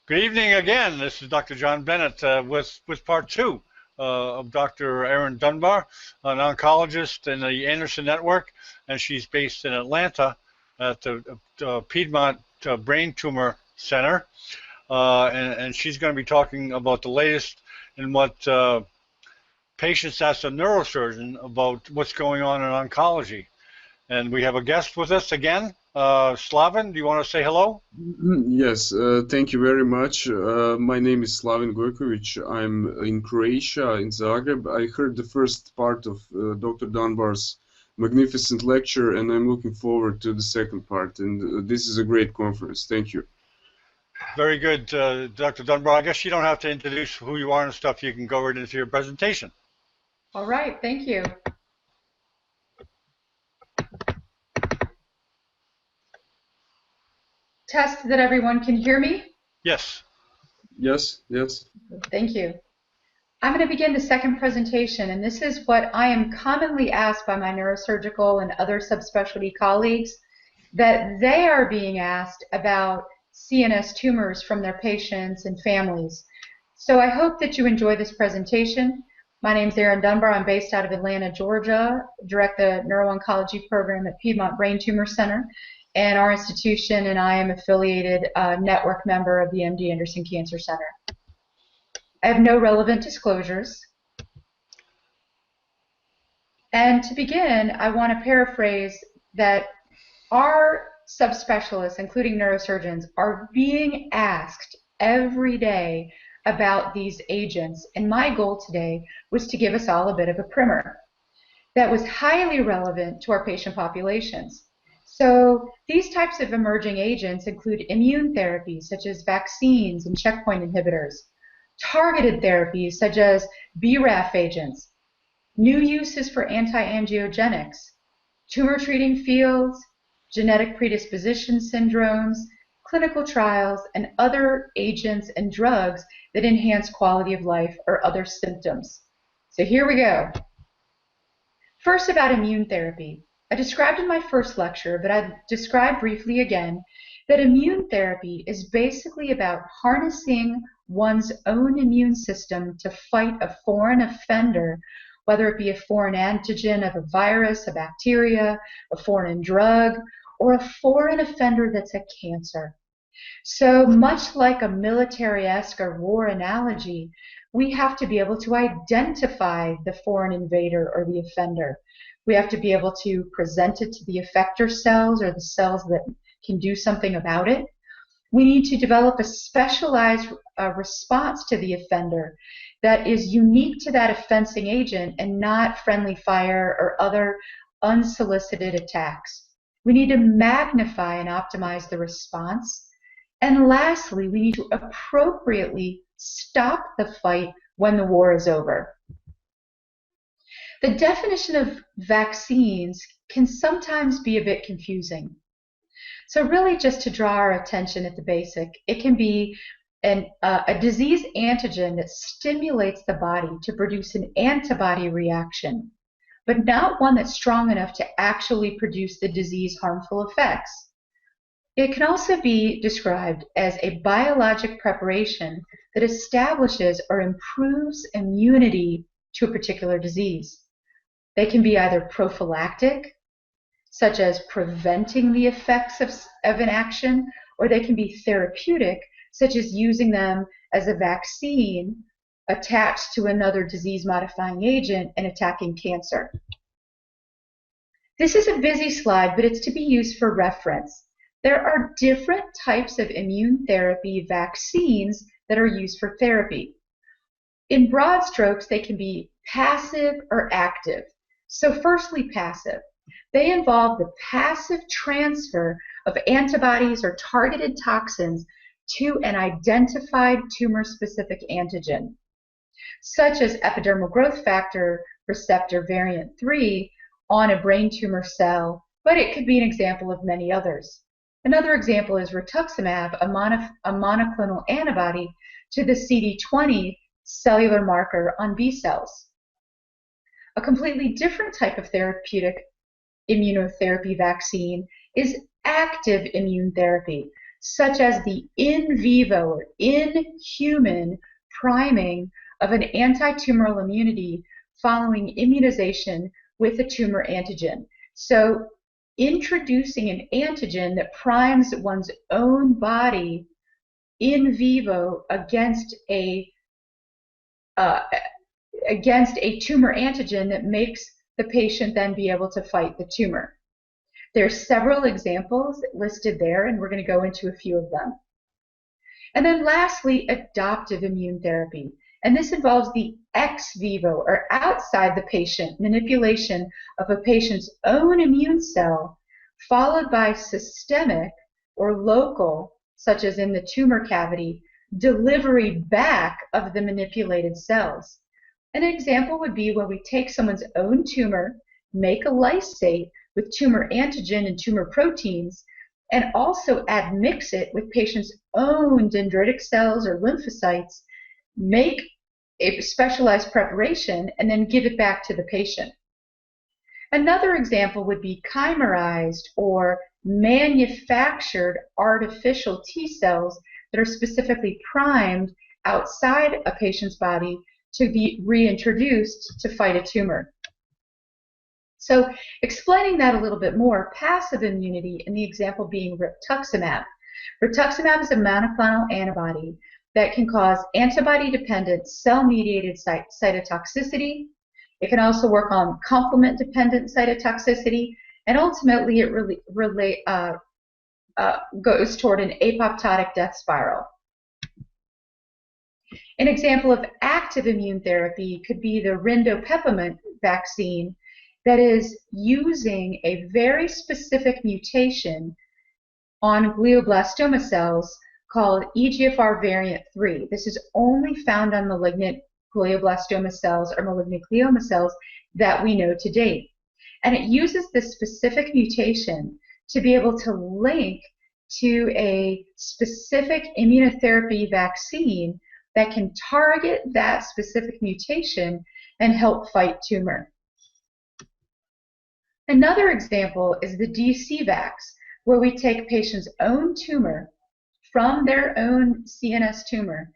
Good evening again. This is Dr. John Bennett with part two of Dr. Erin Dunbar, an oncologist in the Anderson Network, and she's based in Atlanta at the Piedmont Brain Tumor Center. And she's going to be talking about the latest in what patients ask a neurosurgeon about what's going on in oncology. And we have a guest with us again. Slaven, do you want to say hello? Yes, thank you very much. My name is Slaven Gojkovic. I'm in Croatia, in Zagreb. I heard the first part of Dr. Dunbar's magnificent lecture, and I'm looking forward to the second part. And this is a great conference. Thank you. Very good, Dr. Dunbar. I guess you don't have to introduce who you are and stuff. You can go right into your presentation. All right, thank you. Test that everyone can hear me? Yes. Yes, yes. Thank you. I'm going to begin the second presentation, and this is what I am commonly asked by my neurosurgical and other subspecialty colleagues, that they are being asked about CNS tumors from their patients and families. So I hope that you enjoy this presentation. My name is Erin Dunbar. I'm based out of Atlanta, Georgia, direct the neuro-oncology program at Piedmont Brain Tumor Center. And our institution and I am affiliated network member of the MD Anderson Cancer Center. I have no relevant disclosures. And to begin, I want to paraphrase that our subspecialists, including neurosurgeons, are being asked every day about these agents. And my goal today was to give us all a bit of a primer that was highly relevant to our patient populations. So these types of emerging agents include immune therapies such as vaccines and checkpoint inhibitors, targeted therapies such as BRAF agents, new uses for anti-angiogenics, tumor treating fields, genetic predisposition syndromes, clinical trials, and other agents and drugs that enhance quality of life or other symptoms. So here we go. First, about immune therapy. I described in my first lecture, but I've described briefly again, that immune therapy is basically about harnessing one's own immune system to fight a foreign offender, whether it be a foreign antigen of a virus, a bacteria, a foreign drug, or a foreign offender that's a cancer. So much like a military-esque or war analogy, we have to be able to identify the foreign invader or the offender. We have to be able to present it to the effector cells or the cells that can do something about it. We need to develop a specialized response to the offender that is unique to that offending agent and not friendly fire or other unsolicited attacks. We need to magnify and optimize the response. And lastly, we need to appropriately stop the fight when the war is over. The definition of vaccines can sometimes be a bit confusing. So really, just to draw our attention at the basic, it can be a disease antigen that stimulates the body to produce an antibody reaction, but not one that's strong enough to actually produce the disease harmful effects. It can also be described as a biologic preparation that establishes or improves immunity to a particular disease. They can be either prophylactic, such as preventing the effects of an action, or they can be therapeutic, such as using them as a vaccine attached to another disease-modifying agent and attacking cancer. This is a busy slide, but it's to be used for reference. There are different types of immune therapy vaccines that are used for therapy. In broad strokes, they can be passive or active. So firstly, passive. They involve the passive transfer of antibodies or targeted toxins to an identified tumor-specific antigen, such as epidermal growth factor receptor variant 3 on a brain tumor cell, but it could be an example of many others. Another example is rituximab, a monoclonal antibody to the CD20 cellular marker on B cells. A completely different type of therapeutic immunotherapy vaccine is active immune therapy. such as the in vivo or in human priming of an anti-tumoral immunity following immunization with a tumor antigen. So introducing an antigen that primes one's own body in vivo against a tumor antigen that makes the patient then be able to fight the tumor. There's several examples listed there, and we're going to go into a few of them. And then lastly, adoptive immune therapy. And this involves the ex vivo, or outside the patient, manipulation of a patient's own immune cell, followed by systemic or local, such as in the tumor cavity, delivery back of the manipulated cells. An example would be when we take someone's own tumor, make a lysate with tumor antigen and tumor proteins, and also admix it with patient's own dendritic cells or lymphocytes, make a specialized preparation, and then give it back to the patient. Another example would be chimerized or manufactured artificial T cells that are specifically primed outside a patient's body to be reintroduced to fight a tumor. So explaining that a little bit more, passive immunity, in the example being rituximab. Rituximab is a monoclonal antibody that can cause antibody-dependent cell-mediated cytotoxicity. It can also work on complement-dependent cytotoxicity, and ultimately it goes toward an apoptotic death spiral. An example of active immune therapy could be the rindopepimut vaccine that is using a very specific mutation on glioblastoma cells called EGFR variant 3. This is only found on malignant glioblastoma cells or malignant glioma cells that we know to date. And it uses this specific mutation to be able to link to a specific immunotherapy vaccine that can target that specific mutation and help fight tumor. Another example is the DC-Vax, where we take patients' own tumor from their own CNS tumor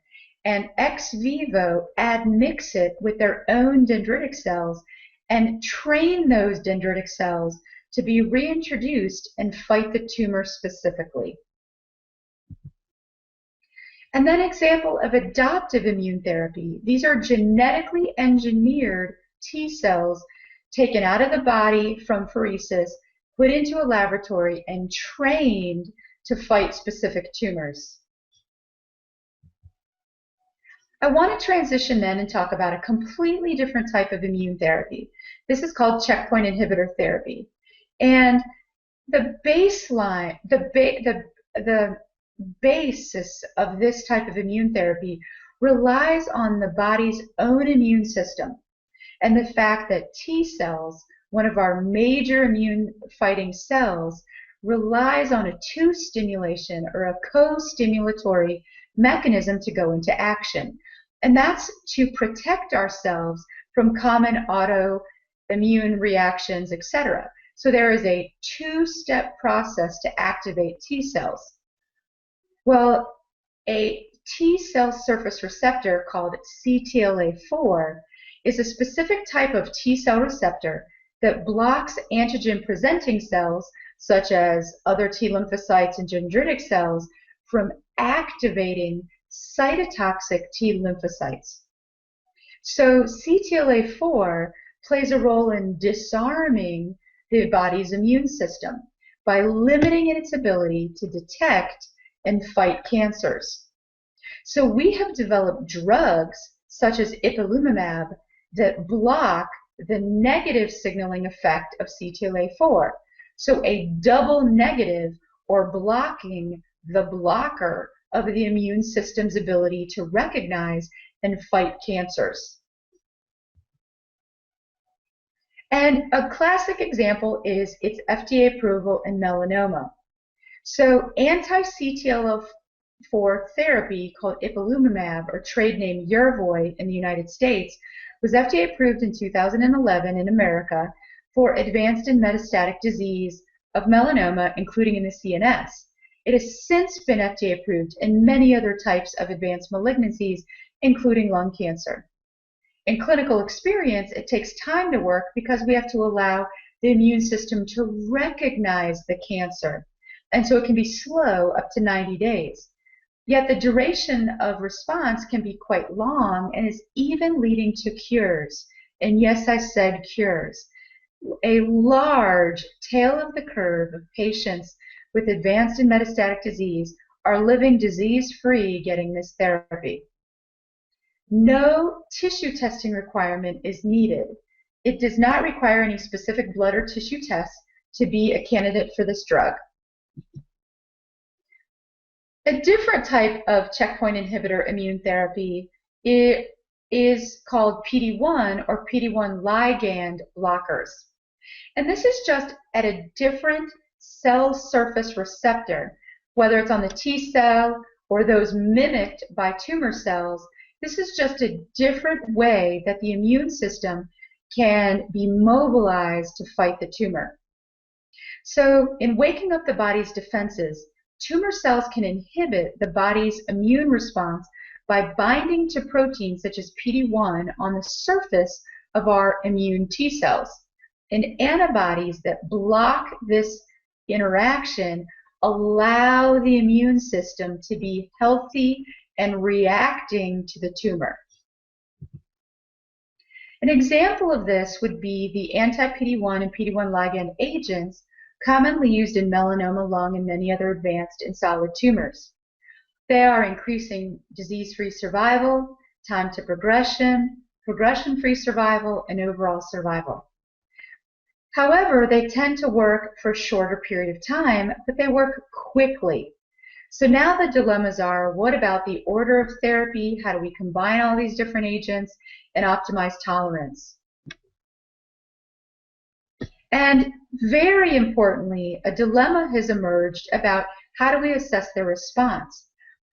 and ex vivo admix it with their own dendritic cells and train those dendritic cells to be reintroduced and fight the tumor specifically. And then example of adoptive immune therapy. These are genetically engineered T cells taken out of the body from pheresis, put into a laboratory, and trained to fight specific tumors. I want to transition then and talk about a completely different type of immune therapy. This is called checkpoint inhibitor therapy. And the baseline, the basis of this type of immune therapy relies on the body's own immune system and the fact that T cells, one of our major immune fighting cells, relies on a two-stimulation or a co-stimulatory mechanism to go into action. And that's to protect ourselves from common autoimmune reactions, etc. So there is a two-step process to activate T cells. Well, a T cell surface receptor called CTLA-4 is a specific type of T cell receptor that blocks antigen-presenting cells, such as other T lymphocytes and dendritic cells, from activating cytotoxic T lymphocytes. So CTLA-4 plays a role in disarming the body's immune system by limiting its ability to detect and fight cancers. So we have developed drugs such as Ipilumumab that block the negative signaling effect of CTLA-4. So a double negative, or blocking the blocker of the immune system's ability to recognize and fight cancers. And a classic example is its FDA approval in melanoma. So anti-CTLA-4 therapy called Ipilumumab, or trade name Yervoy in the United States, was FDA approved in 2011 in America for advanced and metastatic disease of melanoma, including in the CNS. It has since been FDA approved in many other types of advanced malignancies, including lung cancer. In clinical experience, it takes time to work because we have to allow the immune system to recognize the cancer. And so it can be slow, up to 90 days. Yet the duration of response can be quite long and is even leading to cures. And yes, I said cures. A large tail of the curve of patients with advanced and metastatic disease are living disease-free getting this therapy. No tissue testing requirement is needed. It does not require any specific blood or tissue tests to be a candidate for this drug. A different type of checkpoint inhibitor immune therapy is called PD-1 or PD-1 ligand blockers. And this is just at a different cell surface receptor, whether it's on the T cell or those mimicked by tumor cells. This is just a different way that the immune system can be mobilized to fight the tumor. So in waking up the body's defenses, tumor cells can inhibit the body's immune response by binding to proteins such as PD-1 on the surface of our immune T cells. And antibodies that block this interaction allow the immune system to be healthy and reacting to the tumor. An example of this would be the anti-PD-1 and PD-1 ligand agents commonly used in melanoma, lung, and many other advanced and solid tumors. They are increasing disease-free survival, time to progression, progression-free survival, and overall survival. However, they tend to work for a shorter period of time, but they work quickly. So now the dilemmas are, what about the order of therapy? How do we combine all these different agents and optimize tolerance? And very importantly, a dilemma has emerged about how do we assess their response.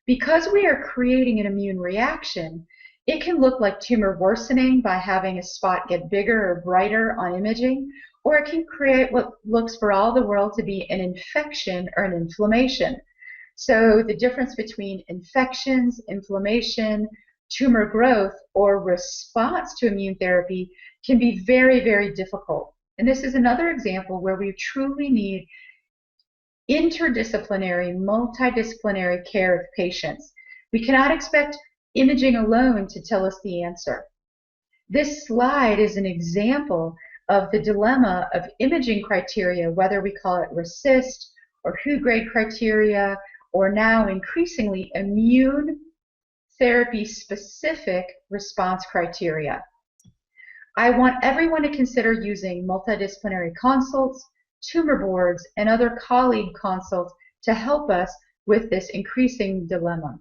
Because we are creating an immune reaction, it can look like tumor worsening by having a spot get bigger or brighter on imaging, or it can create what looks for all the world to be an infection or an inflammation. So the difference between infections, inflammation, tumor growth, or response to immune therapy can be very, very difficult. And this is another example where we truly need interdisciplinary, multidisciplinary care of patients. We cannot expect imaging alone to tell us the answer. This slide is an example of the dilemma of imaging criteria, whether we call it RECIST or WHO grade criteria, or now increasingly immune therapy specific response criteria. I want everyone to consider using multidisciplinary consults, tumor boards, and other colleague consults to help us with this increasing dilemma.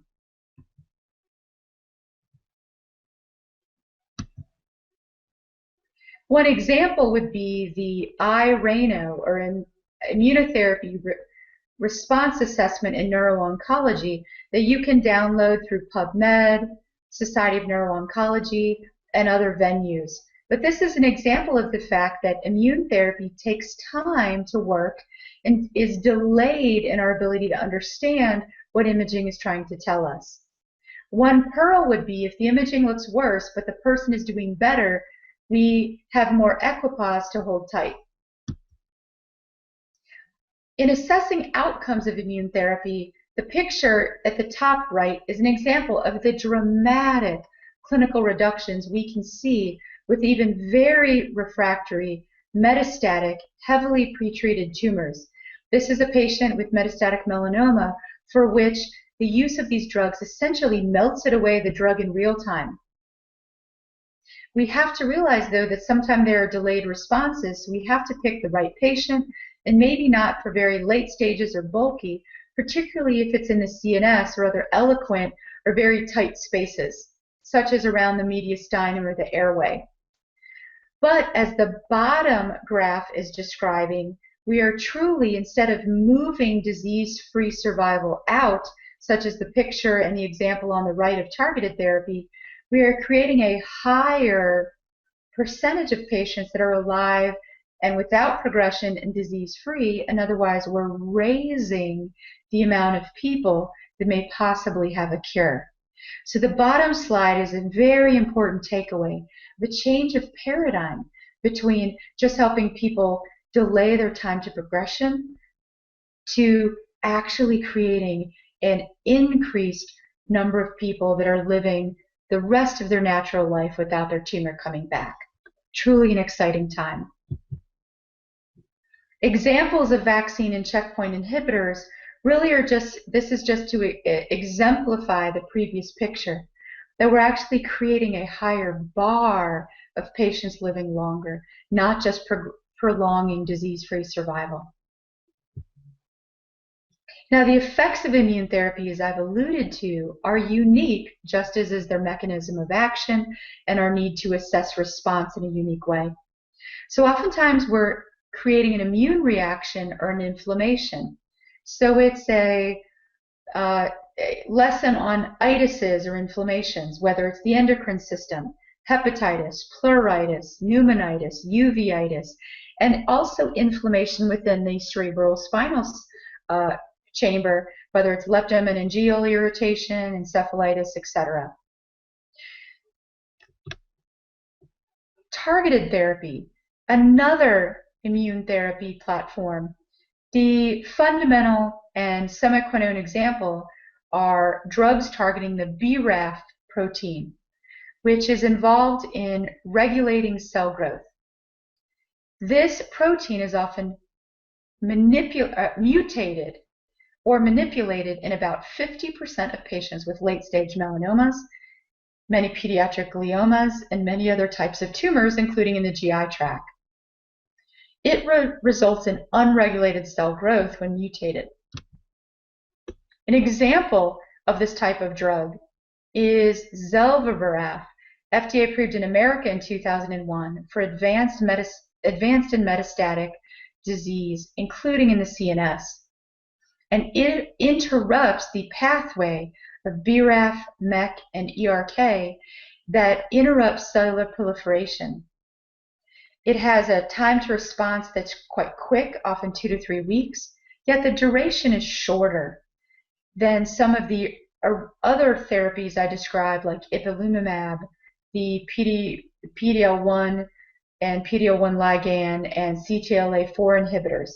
One example would be the iRANO, or Immunotherapy Response Assessment in Neuro-Oncology, that you can download through PubMed, Society of Neuro-Oncology, and other venues. But this is an example of the fact that immune therapy takes time to work and is delayed in our ability to understand what imaging is trying to tell us. One pearl would be if the imaging looks worse, but the person is doing better, we have more equipoise to hold tight. In assessing outcomes of immune therapy, the picture at the top right is an example of the dramatic clinical reductions we can see with even very refractory, metastatic, heavily pretreated tumors. This is a patient with metastatic melanoma for which the use of these drugs essentially melted away the drug in real time. We have to realize, though, that sometimes there are delayed responses, so we have to pick the right patient, and maybe not for very late stages or bulky, particularly if it's in the CNS or other eloquent or very tight spaces, such as around the mediastinum or the airway. But as the bottom graph is describing, we are truly, instead of moving disease-free survival out, such as the picture and the example on the right of targeted therapy, we are creating a higher percentage of patients that are alive and without progression and disease-free, and otherwise we're raising the amount of people that may possibly have a cure. So the bottom slide is a very important takeaway, the change of paradigm between just helping people delay their time to progression to actually creating an increased number of people that are living the rest of their natural life without their tumor coming back. Truly an exciting time. Examples of vaccine and checkpoint inhibitors really are this is just to exemplify the previous picture, that we're actually creating a higher bar of patients living longer, not just prolonging disease-free survival. Now, the effects of immune therapy, as I've alluded to, are unique, just as is their mechanism of action and our need to assess response in a unique way. So oftentimes we're creating an immune reaction or an inflammation. So it's a lesson on itises or inflammations, whether it's the endocrine system, hepatitis, pleuritis, pneumonitis, uveitis, and also inflammation within the cerebral spinal chamber, whether it's leptomeningeal irritation, encephalitis, etc. Targeted therapy, another immune therapy platform. The fundamental and sine qua non example are drugs targeting the BRAF protein, which is involved in regulating cell growth. This protein is often mutated or manipulated in about 50% of patients with late-stage melanomas, many pediatric gliomas, and many other types of tumors, including in the GI tract. It results in unregulated cell growth when mutated. An example of this type of drug is Zelvibraf, FDA approved in America in 2001 for advanced and metastatic disease, including in the CNS. And it interrupts the pathway of BRAF, MEK, and ERK that interrupts cellular proliferation. It has a time to response that's quite quick, often 2 to 3 weeks, yet the duration is shorter than some of the other therapies I described, like Ipilumumab, the PD-L1 and PD-L1 ligand and CTLA-4 inhibitors.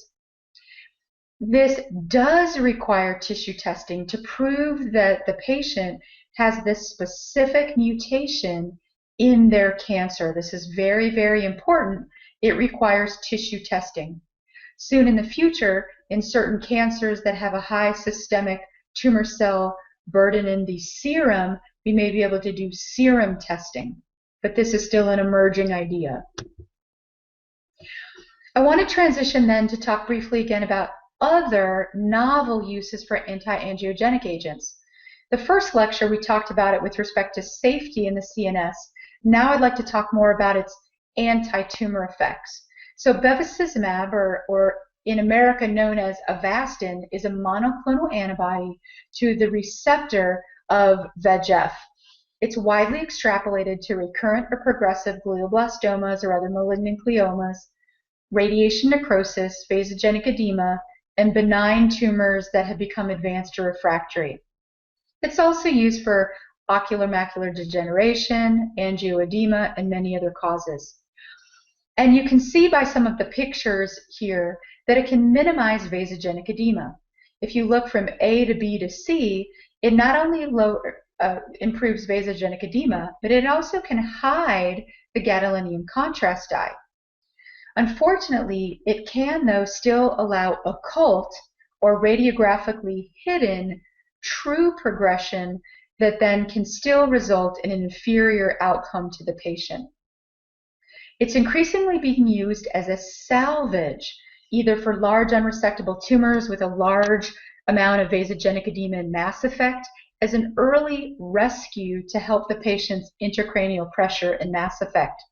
This does require tissue testing to prove that the patient has this specific mutation in their cancer. This is very, very important. It requires tissue testing. Soon in the future, in certain cancers that have a high systemic tumor cell burden in the serum, we may be able to do serum testing. But this is still an emerging idea. I want to transition then to talk briefly again about other novel uses for anti-angiogenic agents. The first lecture, we talked about it with respect to safety in the CNS. Now I'd like to talk more about its anti-tumor effects. So Bevacirumab, or in America known as Avastin, is a monoclonal antibody to the receptor of VEGF. It's widely extrapolated to recurrent or progressive glioblastomas or other malignant gliomas, radiation necrosis, vasogenic edema, and benign tumors that have become advanced or refractory. It's also used for ocular macular degeneration, angioedema, and many other causes. And you can see by some of the pictures here that it can minimize vasogenic edema. If you look from A to B to C, it not only improves vasogenic edema, but it also can hide the gadolinium contrast dye. Unfortunately, it can, though, still allow occult or radiographically hidden true progression that then can still result in an inferior outcome to the patient. It's increasingly being used as a salvage, either for large unresectable tumors with a large amount of vasogenic edema and mass effect, as an early rescue to help the patient's intracranial pressure and mass effect.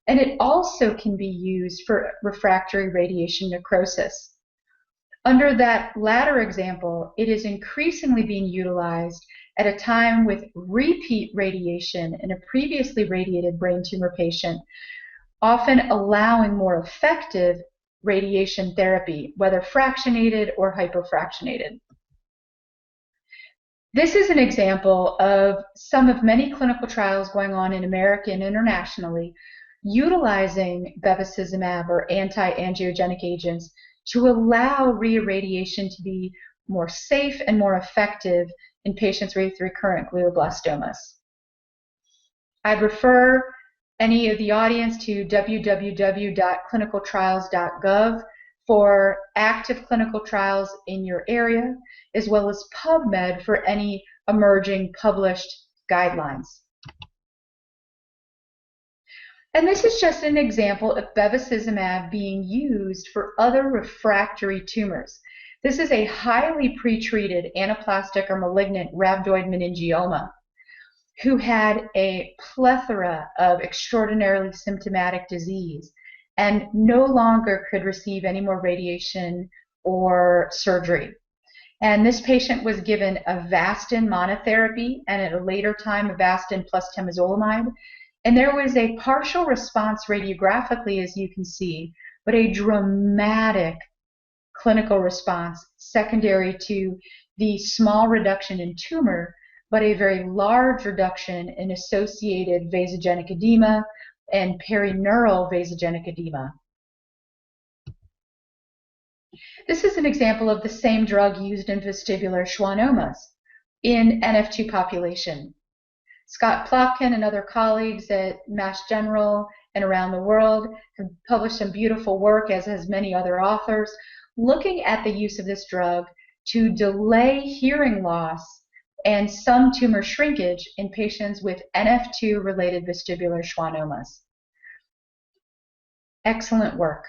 And it also can be used for refractory radiation necrosis. Under that latter example, it is increasingly being utilized at a time with repeat radiation in a previously radiated brain tumor patient, often allowing more effective radiation therapy, whether fractionated or hypofractionated. This is an example of some of many clinical trials going on in America and internationally utilizing bevacizumab or anti-angiogenic agents to allow reirradiation to be more safe and more effective in patients with recurrent glioblastomas. I'd refer any of the audience to www.clinicaltrials.gov for active clinical trials in your area, as well as PubMed for any emerging published guidelines. And this is just an example of bevacizumab being used for other refractory tumors. This is a highly pretreated anaplastic or malignant rhabdoid meningioma who had a plethora of extraordinarily symptomatic disease and no longer could receive any more radiation or surgery. And this patient was given Avastin monotherapy and at a later time Avastin plus temozolomide. And there was a partial response radiographically, as you can see, but a dramatic clinical response secondary to the small reduction in tumor, but a very large reduction in associated vasogenic edema and perineural vasogenic edema. This is an example of the same drug used in vestibular schwannomas in NF2 population. Scott Plotkin and other colleagues at Mass General and around the world have published some beautiful work, as has many other authors, looking at the use of this drug to delay hearing loss and some tumor shrinkage in patients with NF2-related vestibular schwannomas. Excellent work.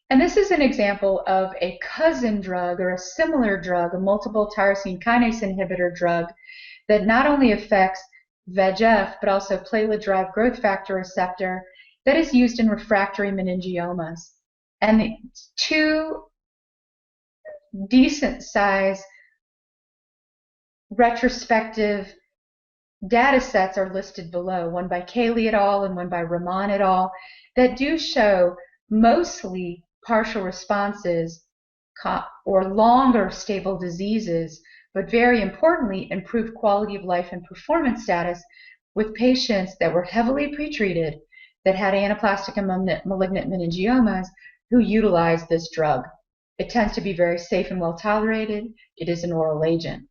And this is an example of a cousin drug or a similar drug, a multiple tyrosine kinase inhibitor drug that not only affects VEGF but also platelet-derived growth factor receptor that is used in refractory meningiomas. And the two decent-sized retrospective data sets are listed below, one by Cayley et al. And one by Rahman et al., that do show mostly partial responses or longer stable diseases, but very importantly, improved quality of life and performance status with patients that were heavily pretreated, that had anaplastic and malignant meningiomas, who utilized this drug. It tends to be very safe and well tolerated. It is an oral agent.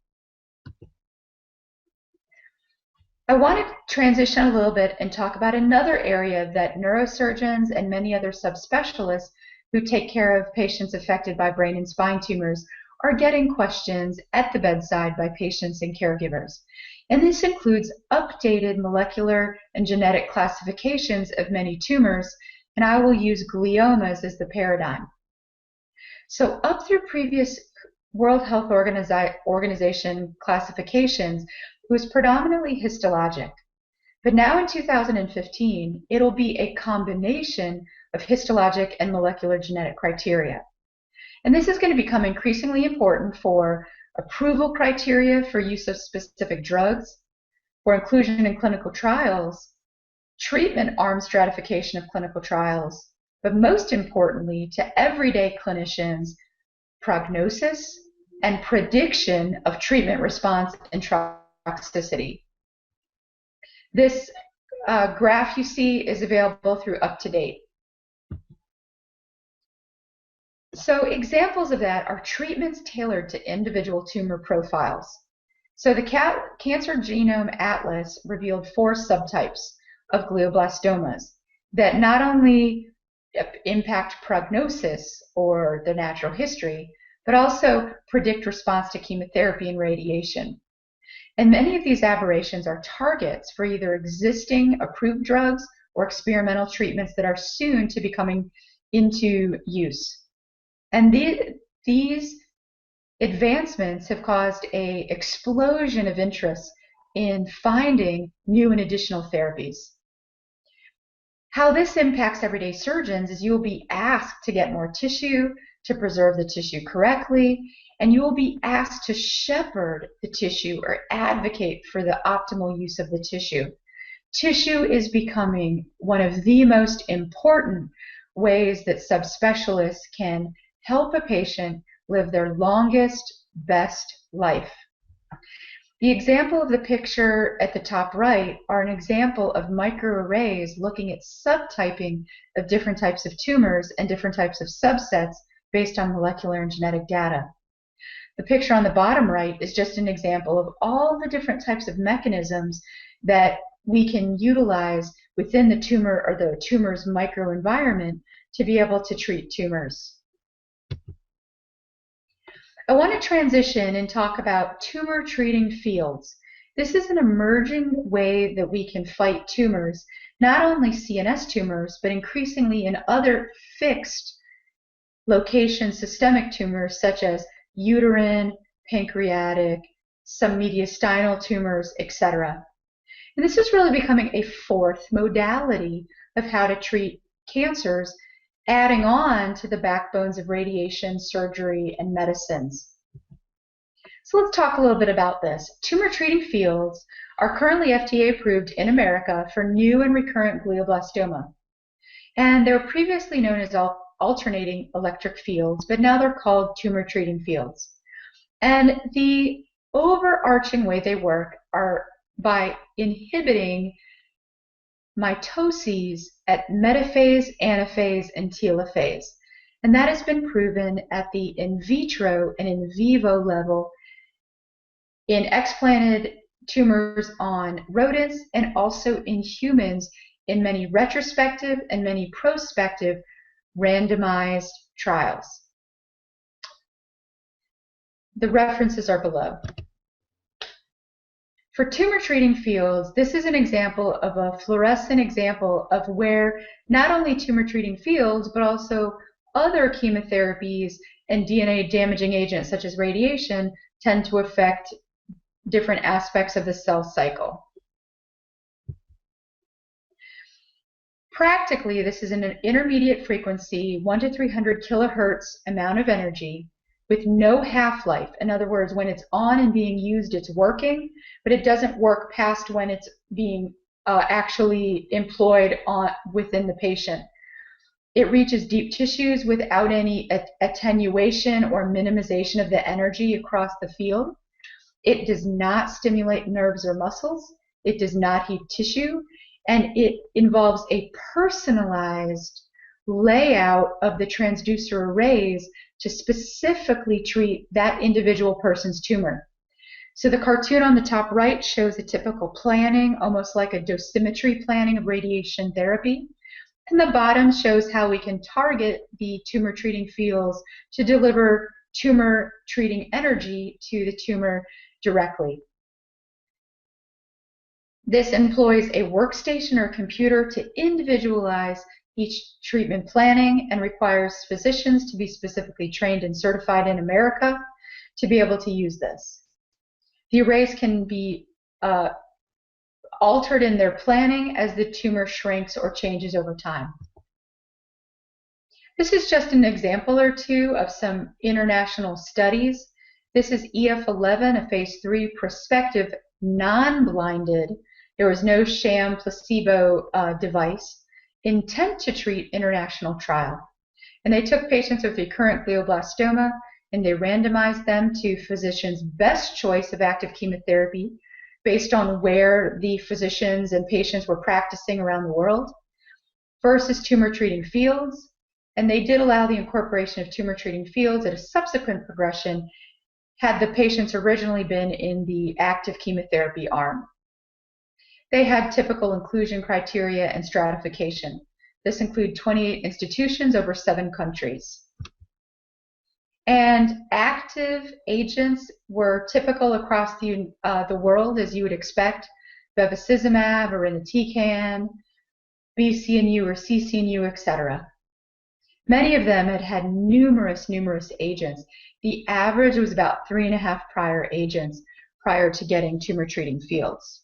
I want to transition a little bit and talk about another area that neurosurgeons and many other subspecialists who take care of patients affected by brain and spine tumors are getting questions at the bedside by patients and caregivers. And this includes updated molecular and genetic classifications of many tumors, and I will use gliomas as the paradigm. So up through previous World Health Organization classifications, it was predominantly histologic. But now in 2015, it'll be a combination of histologic and molecular genetic criteria. And this is going to become increasingly important for approval criteria for use of specific drugs, for inclusion in clinical trials, treatment arm stratification of clinical trials, but most importantly to everyday clinicians, prognosis and prediction of treatment response and toxicity. This graph you see is available through UpToDate. So examples of that are treatments tailored to individual tumor profiles. So the Cancer Genome Atlas revealed 4 subtypes of glioblastomas that not only impact prognosis or the natural history, but also predict response to chemotherapy and radiation. And many of these aberrations are targets for either existing approved drugs or experimental treatments that are soon to be coming into use. And these advancements have caused an explosion of interest in finding new and additional therapies. How this impacts everyday surgeons is you will be asked to get more tissue, to preserve the tissue correctly, and you will be asked to shepherd the tissue or advocate for the optimal use of the tissue. Tissue is becoming one of the most important ways that subspecialists can help a patient live their longest, best life. The example of the picture at the top right are an example of microarrays looking at subtyping of different types of tumors and different types of subsets based on molecular and genetic data. The picture on the bottom right is just an example of all the different types of mechanisms that we can utilize within the tumor or the tumor's microenvironment to be able to treat tumors. I want to transition and talk about tumor treating fields. This is an emerging way that we can fight tumors, not only CNS tumors, but increasingly in other fixed location systemic tumors such as uterine, pancreatic, some mediastinal tumors, etc. And this is really becoming a fourth modality of how to treat cancers, adding on to the backbones of radiation, surgery, and medicines. So let's talk a little bit about this. Tumor treating fields are currently FDA approved in America for new and recurrent glioblastoma. And they were previously known as alternating electric fields, but now they're called tumor treating fields. And the overarching way they work are by inhibiting mitoses at metaphase, anaphase, and telophase. And that has been proven at the in vitro and in vivo level in explanted tumors on rodents and also in humans in many retrospective and many prospective randomized trials. The references are below. For tumor treating fields, this is an example of a fluorescent example of where not only tumor treating fields, but also other chemotherapies and DNA damaging agents such as radiation tend to affect different aspects of the cell cycle. Practically, this is an intermediate frequency, 1 to 300 kilohertz amount of energy with no half-life. In other words, when it's on and being used, it's working, but it doesn't work past when it's being actually employed within the patient. It reaches deep tissues without any attenuation or minimization of the energy across the field. It does not stimulate nerves or muscles. It does not heat tissue. And it involves a personalized layout of the transducer arrays to specifically treat that individual person's tumor. So the cartoon on the top right shows a typical planning, almost like a dosimetry planning of radiation therapy. And the bottom shows how we can target the tumor treating fields to deliver tumor treating energy to the tumor directly. This employs a workstation or computer to individualize each treatment planning and requires physicians to be specifically trained and certified in America to be able to use this. The arrays can be altered in their planning as the tumor shrinks or changes over time. This is just an example or two of some international studies. This is EF11, a phase 3 prospective, non-blinded, there was no sham placebo device, intent to treat international trial. And they took patients with recurrent glioblastoma and they randomized them to physicians' best choice of active chemotherapy based on where the physicians and patients were practicing around the world versus tumor treating fields. And they did allow the incorporation of tumor treating fields at a subsequent progression had the patients originally been in the active chemotherapy arm. They had typical inclusion criteria and stratification. This included 28 institutions over 7 countries. And active agents were typical across the world, as you would expect: Bevacirumab, irinotecan, BCNU or CCNU, etc. Many of them had had numerous agents. The average was about 3.5 prior agents prior to getting tumor treating fields.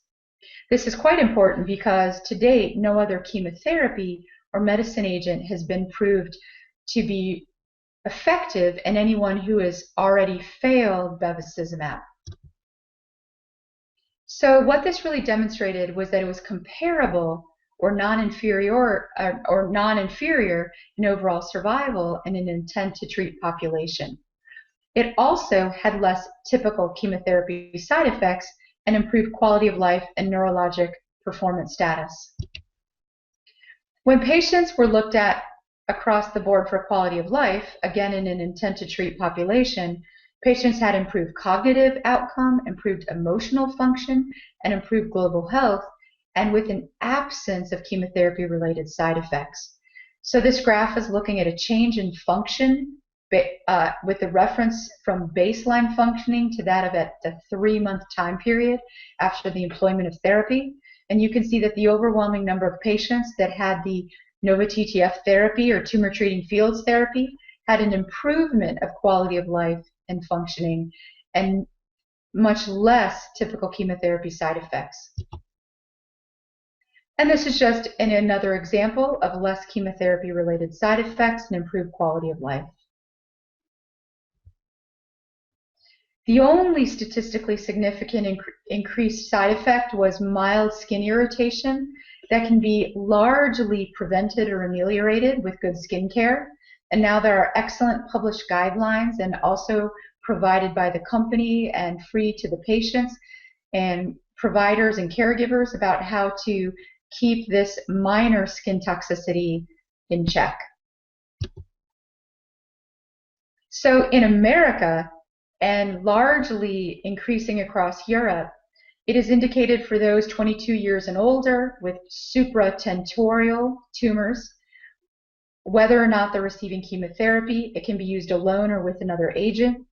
This is quite important because to date, no other chemotherapy or medicine agent has been proved to be effective in anyone who has already failed bevacizumab. So what this really demonstrated was that it was comparable or non-inferior in overall survival in an intent to treat population. It also had less typical chemotherapy side effects and improved quality of life and neurologic performance status. When patients were looked at across the board for quality of life, again in an intent to treat population, patients had improved cognitive outcome, improved emotional function, and improved global health, and with an absence of chemotherapy-related side effects. So this graph is looking at a change in function with the reference from baseline functioning to that of at the 3-month time period after the employment of therapy. And you can see that the overwhelming number of patients that had the NOVA-TTF therapy or tumor treating fields therapy had an improvement of quality of life and functioning and much less typical chemotherapy side effects. And this is just another example of less chemotherapy-related side effects and improved quality of life. The only statistically significant increased side effect was mild skin irritation that can be largely prevented or ameliorated with good skin care. And now there are excellent published guidelines and also provided by the company and free to the patients and providers and caregivers about how to keep this minor skin toxicity in check. So in America, and largely increasing across Europe, it is indicated for those 22 years and older with supratentorial tumors, whether or not they're receiving chemotherapy. It can be used alone or with another agent.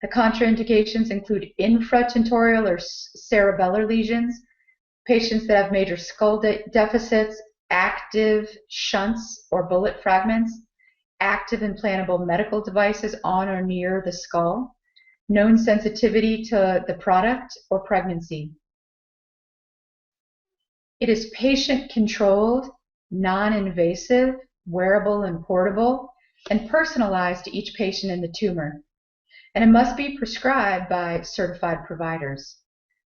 The contraindications include infratentorial or cerebellar lesions, patients that have major skull deficits, active shunts or bullet fragments, active implantable medical devices on or near the skull, known sensitivity to the product or pregnancy. It is patient-controlled, non-invasive, wearable and portable, and personalized to each patient in the tumor. And it must be prescribed by certified providers.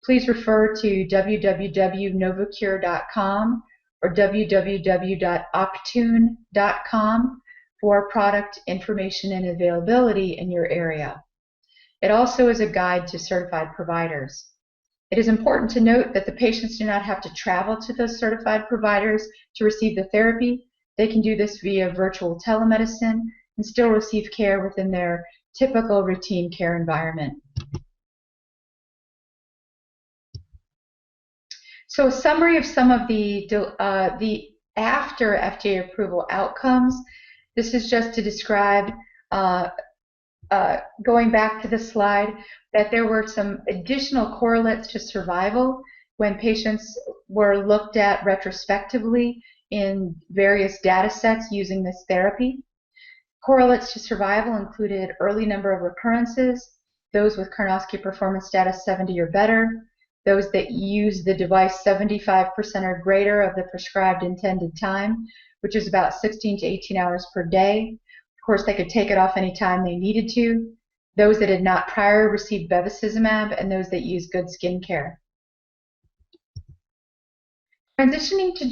Please refer to www.novacure.com or www.optune.com for product information and availability in your area. It also is a guide to certified providers. It is important to note that the patients do not have to travel to those certified providers to receive the therapy. They can do this via virtual telemedicine and still receive care within their typical routine care environment. So a summary of some of the after FDA approval outcomes. This is just to describe going back to the slide, that there were some additional correlates to survival when patients were looked at retrospectively in various data sets using this therapy. Correlates to survival included early number of recurrences, those with Karnofsky performance status 70 or better, those that use the device 75% or greater of the prescribed intended time, which is about 16 to 18 hours per day. Of course, they could take it off anytime they needed to. Those that had not prior received Bevacirumab, and those that used good skin care. Transitioning to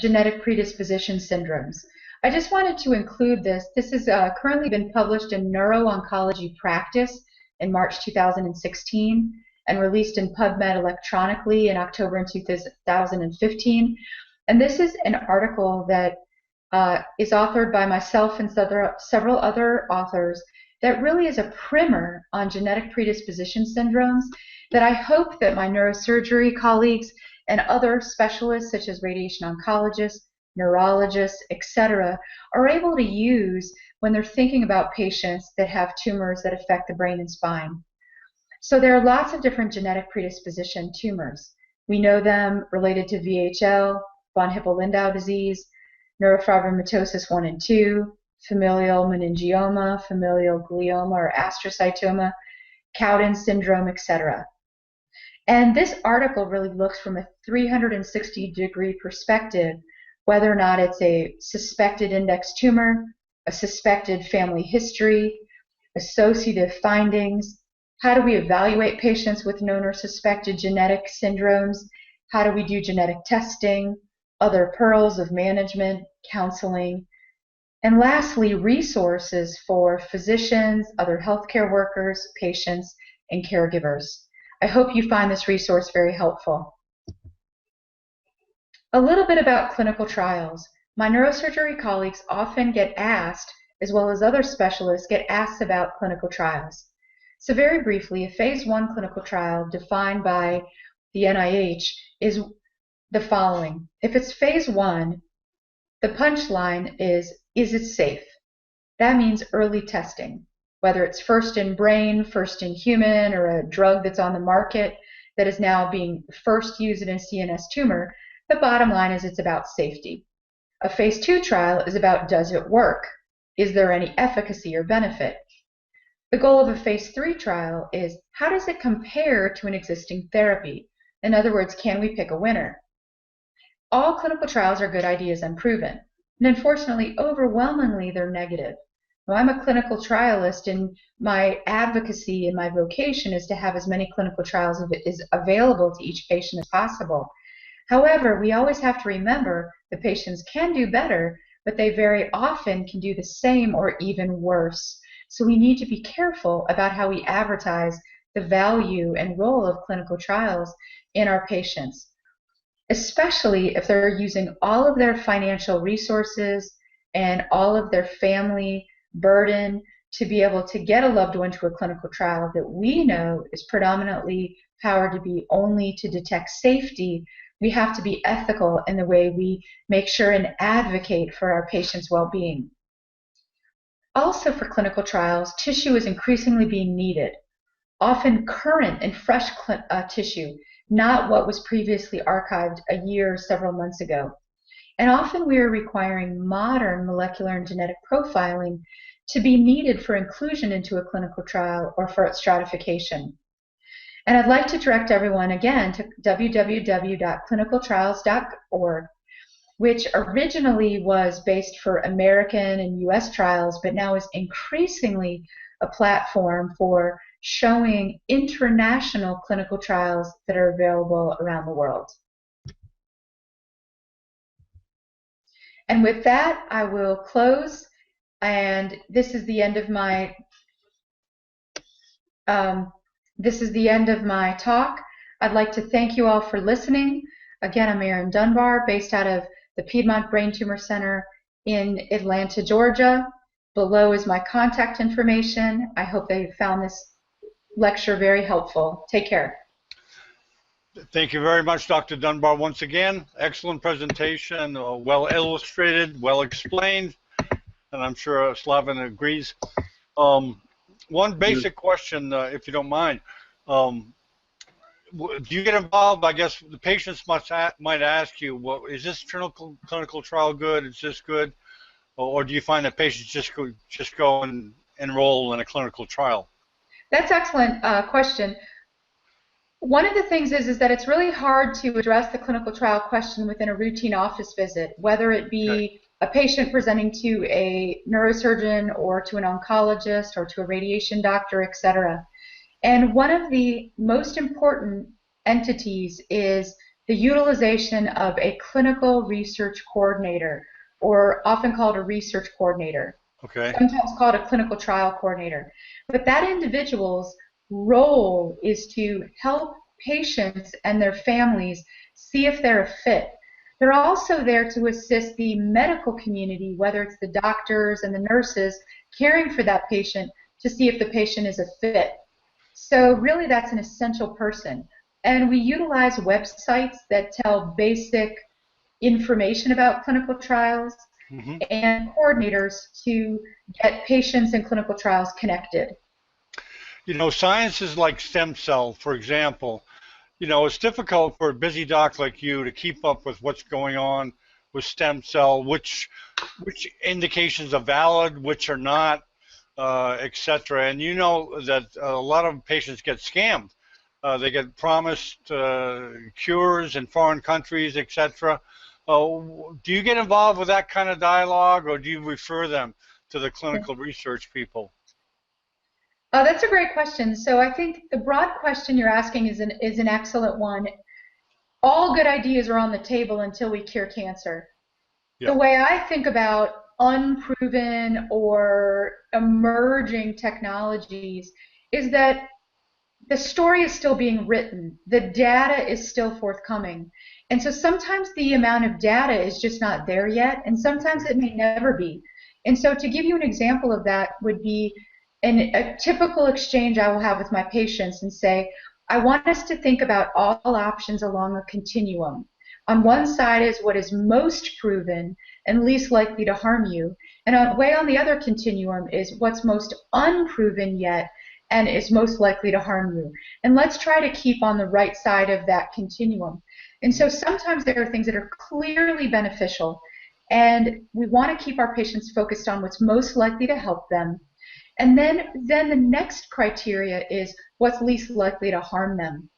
genetic predisposition syndromes. I just wanted to include this. This has currently been published in Neuro-Oncology Practice in March 2016 and released in PubMed electronically in October 2015. And this is an article that is authored by myself and several other authors that really is a primer on genetic predisposition syndromes that I hope that my neurosurgery colleagues and other specialists such as radiation oncologists, neurologists, etc., are able to use when they're thinking about patients that have tumors that affect the brain and spine. So there are lots of different genetic predisposition tumors. We know them related to VHL, von Hippel-Lindau disease, neurofibromatosis 1 and 2, familial meningioma, familial glioma or astrocytoma, Cowden syndrome, etc. And this article really looks from a 360-degree perspective, whether or not it's a suspected index tumor, a suspected family history, associative findings, how do we evaluate patients with known or suspected genetic syndromes, how do we do genetic testing, other pearls of management, counseling, and lastly, resources for physicians, other healthcare workers, patients, and caregivers. I hope you find this resource very helpful. A little bit about clinical trials. My neurosurgery colleagues often get asked, as well as other specialists, get asked about clinical trials. So very briefly, a phase 1 clinical trial defined by the NIH is the following. If it's phase 1, the punchline is it safe? That means early testing, whether it's first in brain, first in human, or a drug that's on the market that is now being first used in a CNS tumor. The bottom line is it's about safety. A phase 2 trial is about, does it work? Is there any efficacy or benefit? The goal of a phase 3 trial is, how does it compare to an existing therapy? In other words, can we pick a winner? All clinical trials are good ideas unproven, and unfortunately, overwhelmingly, they're negative. Now, I'm a clinical trialist, and my advocacy and my vocation is to have as many clinical trials as available to each patient as possible. However, we always have to remember the patients can do better, but they very often can do the same or even worse. So we need to be careful about how we advertise the value and role of clinical trials in our patients, especially if they're using all of their financial resources and all of their family burden to be able to get a loved one to a clinical trial that we know is predominantly powered to be only to detect safety. We have to be ethical in the way we make sure and advocate for our patients' well-being. Also for clinical trials, tissue is increasingly being needed, often current and fresh tissue, not what was previously archived a year or several months ago. And often we are requiring modern molecular and genetic profiling to be needed for inclusion into a clinical trial or for its stratification. And I'd like to direct everyone again to www.clinicaltrials.org, which originally was based for American and US trials, but now is increasingly a platform for showing international clinical trials that are available around the world. And with that, I will close, and this is the end of my talk. I'd like to thank you all for listening. Again, I'm Erin Dunbar, based out of the Piedmont Brain Tumor Center in Atlanta, Georgia. Below is my contact information. I hope that you found this lecture very helpful. Take care. Thank you very much, Dr. Dunbar. Once again, excellent presentation, well illustrated, well explained, and I'm sure Slavin agrees. One basic question, if you don't mind. Do you get involved? I guess the patients might ask you, well, is this clinical trial good? Is this good? Or do you find that patients just go and enroll in a clinical trial? That's an excellent question. One of the things is that it's really hard to address the clinical trial question within a routine office visit, whether it be a patient presenting to a neurosurgeon or to an oncologist or to a radiation doctor, etc. And one of the most important entities is the utilization of a clinical research coordinator, or often called a research coordinator. Okay. Sometimes called a clinical trial coordinator. But that individual's role is to help patients and their families see if they're a fit. They're also there to assist the medical community, whether it's the doctors and the nurses caring for that patient, to see if the patient is a fit. So really that's an essential person. And we utilize websites that tell basic information about clinical trials and coordinators to get patients and clinical trials connected. You know, sciences like stem cell, for example, you know, it's difficult for a busy doc like you to keep up with what's going on with stem cell, which indications are valid, which are not, etc. And you know that a lot of patients get scammed. They get promised cures in foreign countries, etc. Do you get involved with that kind of dialogue, or do you refer them to the clinical research people? That's a great question. So I think the broad question you're asking is an excellent one. All good ideas are on the table until we cure cancer. Yeah. The way I think about unproven or emerging technologies is that the story is still being written. The data is still forthcoming. And so sometimes the amount of data is just not there yet, and sometimes it may never be. And so to give you an example of that would be a typical exchange I will have with my patients and say, I want us to think about all options along a continuum. On one side is what is most proven and least likely to harm you, and way on the other continuum is what's most unproven yet and is most likely to harm you. And let's try to keep on the right side of that continuum. And so sometimes there are things that are clearly beneficial, and we want to keep our patients focused on what's most likely to help them. And then the next criteria is what's least likely to harm them.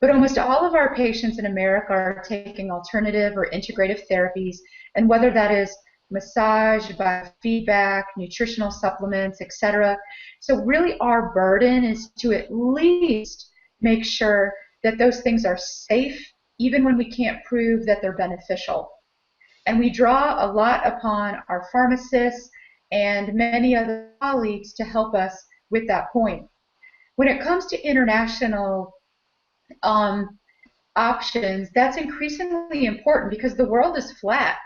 But almost all of our patients in America are taking alternative or integrative therapies, and whether that is massage, biofeedback, nutritional supplements, etc. So really our burden is to at least make sure that those things are safe, even when we can't prove that they're beneficial. And we draw a lot upon our pharmacists and many other colleagues to help us with that point. When it comes to international options, that's increasingly important because the world is flat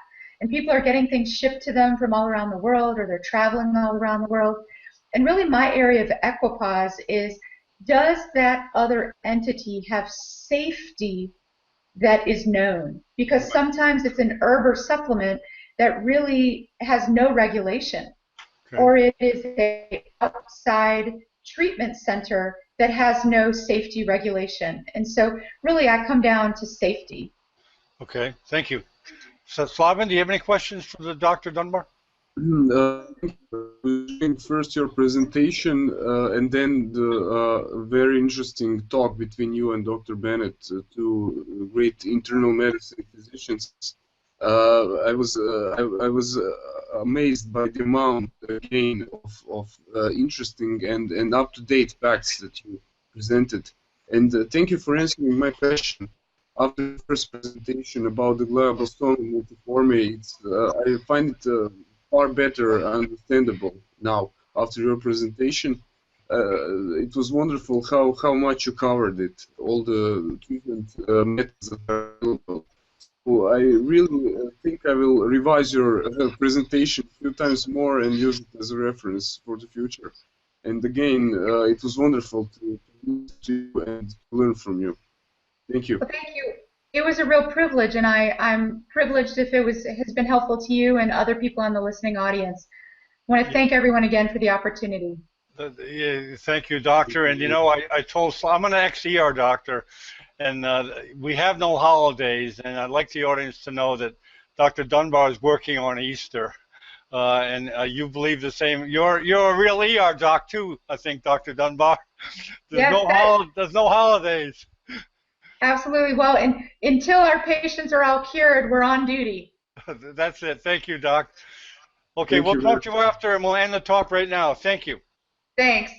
and people are getting things shipped to them from all around the world, or they're traveling all around the world. And really my area of equipoise is, does that other entity have safety that is known? Because sometimes it's an herb or supplement that really has no regulation. Okay. Or it is an outside treatment center that has no safety regulation. And so really I come down to safety. Okay, thank you. So Slavin, do you have any questions for the Dr. Dunbar? First your presentation and then the very interesting talk between you and Dr. Bennett, two great internal medicine physicians. I was amazed by the amount again of interesting and up-to-date facts that you presented, and thank you for answering my question. After the first presentation about the glioblastoma multiforme, I find it far better understandable now after your presentation. It was wonderful how much you covered it, all the treatment methods that are available. So I really think I will revise your presentation a few times more and use it as a reference for the future. And again, it was wonderful to listen to you and to learn from you. Thank you. Well, thank you. It was a real privilege, and I'm privileged if it has been helpful to you and other people in the listening audience. I want to thank everyone again for the opportunity. Thank you, doctor. And you know, I told I'm an ex-ER doctor, and we have no holidays, and I'd like the audience to know that Dr. Dunbar is working on Easter, and you believe the same. You're a real ER doc too, I think, Dr. Dunbar. There's no holidays. Absolutely. Well, and until our patients are all cured, we're on duty. That's it. Thank you, Doc. Okay, we'll talk to you after, and we'll end the talk right now. Thank you. Thanks.